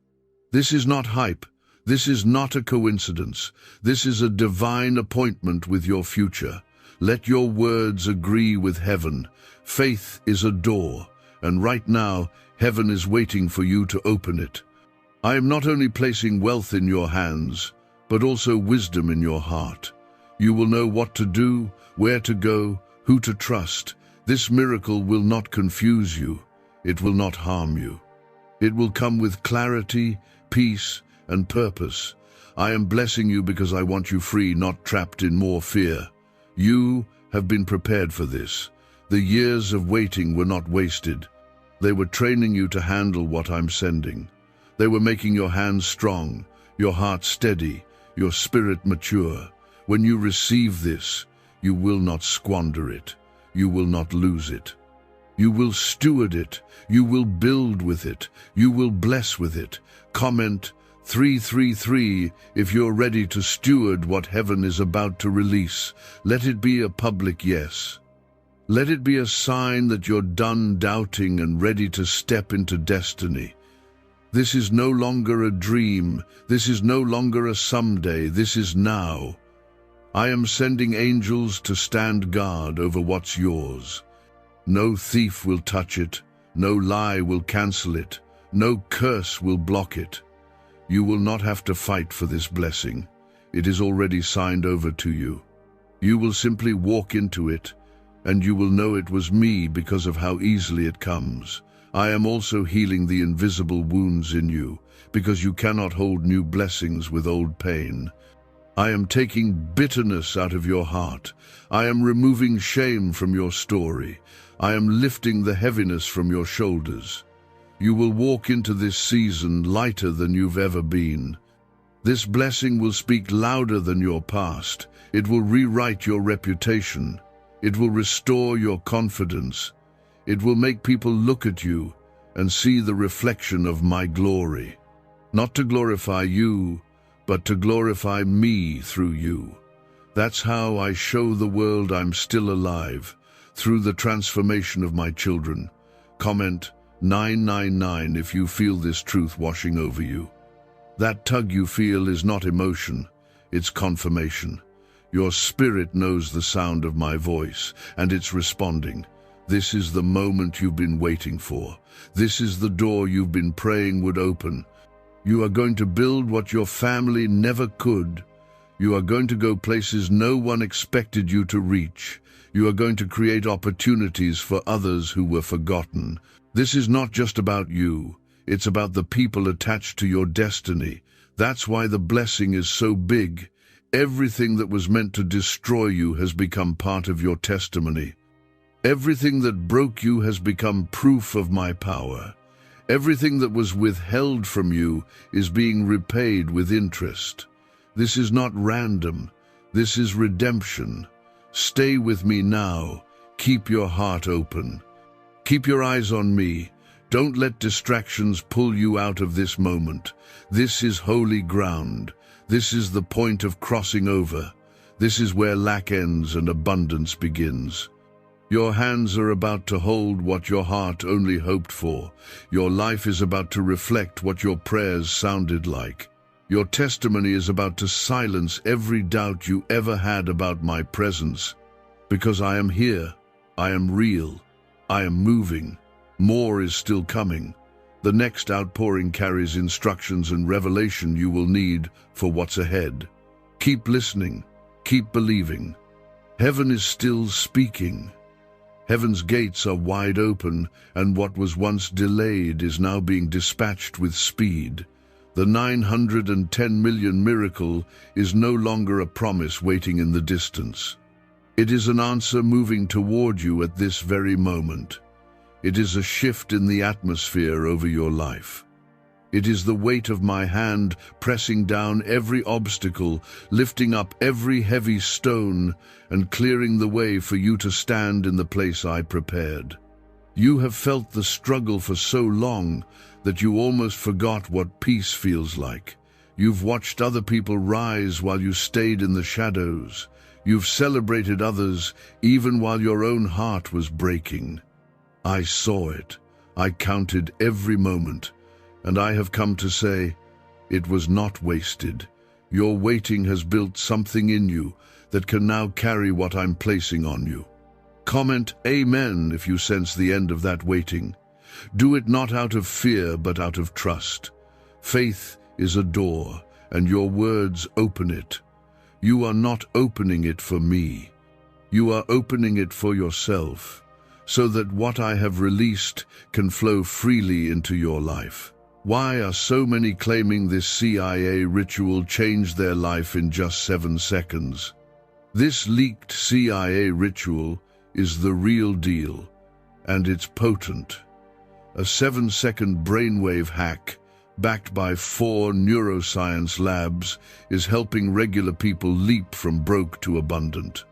This is not hype. This is not a coincidence. This is a divine appointment with your future. Let your words agree with heaven. Faith is a door, and right now, heaven is waiting for you to open it. I am not only placing wealth in your hands, but also wisdom in your heart. You will know what to do, where to go, who to trust. This miracle will not confuse you. It will not harm you. It will come with clarity, peace, and purpose. I am blessing you because I want you free, not trapped in more fear. You have been prepared for this. The years of waiting were not wasted. They were training you to handle what I'm sending. They were making your hands strong, your heart steady, your spirit mature. When you receive this, you will not squander it. You will not lose it. You will steward it. You will build with it. You will bless with it. Comment 333 if you're ready to steward what heaven is about to release. Let it be a public yes. Let it be a sign that you're done doubting and ready to step into destiny. This is no longer a dream. This is no longer a someday. This is now. I am sending angels to stand guard over what's yours. No thief will touch it. No lie will cancel it. No curse will block it. You will not have to fight for this blessing. It is already signed over to you. You will simply walk into it, and you will know it was me because of how easily it comes. I am also healing the invisible wounds in you, because you cannot hold new blessings with old pain. I am taking bitterness out of your heart. I am removing shame from your story. I am lifting the heaviness from your shoulders. You will walk into this season lighter than you've ever been. This blessing will speak louder than your past. It will rewrite your reputation. It will restore your confidence. It will make people look at you and see the reflection of my glory. Not to glorify you, but to glorify me through you. That's how I show the world I'm still alive, through the transformation of my children. Comment 999 if you feel this truth washing over you. That tug you feel is not emotion, it's confirmation. Your spirit knows the sound of my voice, and it's responding. This is the moment you've been waiting for. This is the door you've been praying would open. You are going to build what your family never could. You are going to go places no one expected you to reach. You are going to create opportunities for others who were forgotten. This is not just about you. It's about the people attached to your destiny. That's why the blessing is so big. Everything that was meant to destroy you has become part of your testimony. Everything that broke you has become proof of my power. Everything that was withheld from you is being repaid with interest. This is not random. This is redemption. Stay with me now. Keep your heart open. Keep your eyes on me. Don't let distractions pull you out of this moment. This is holy ground. This is the point of crossing over. This is where lack ends and abundance begins. Your hands are about to hold what your heart only hoped for. Your life is about to reflect what your prayers sounded like. Your testimony is about to silence every doubt you ever had about my presence. Because I am here, I am real, I am moving. More is still coming. The next outpouring carries instructions and revelation you will need for what's ahead. Keep listening, keep believing. Heaven is still speaking. Heaven's gates are wide open, and what was once delayed is now being dispatched with speed. The 910 million miracle is no longer a promise waiting in the distance. It is an answer moving toward you at this very moment. It is a shift in the atmosphere over your life. It is the weight of my hand pressing down every obstacle, lifting up every heavy stone, and clearing the way for you to stand in the place I prepared. You have felt the struggle for so long that you almost forgot what peace feels like. You've watched other people rise while you stayed in the shadows. You've celebrated others even while your own heart was breaking. I saw it. I counted every moment. And I have come to say, it was not wasted. Your waiting has built something in you that can now carry what I'm placing on you. Comment Amen if you sense the end of that waiting. Do it not out of fear, but out of trust. Faith is a door, and your words open it. You are not opening it for me. You are opening it for yourself, so that what I have released can flow freely into your life. Why are so many claiming this CIA ritual changed their life in just 7 seconds? This leaked CIA ritual is the real deal, and it's potent. A 7-second brainwave hack, backed by 4 neuroscience labs, is helping regular people leap from broke to abundant.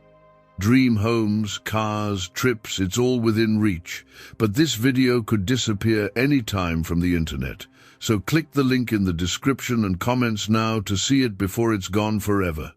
Dream homes, cars, trips, it's all within reach. But this video could disappear any time from the internet. So click the link in the description and comments now to see it before it's gone forever.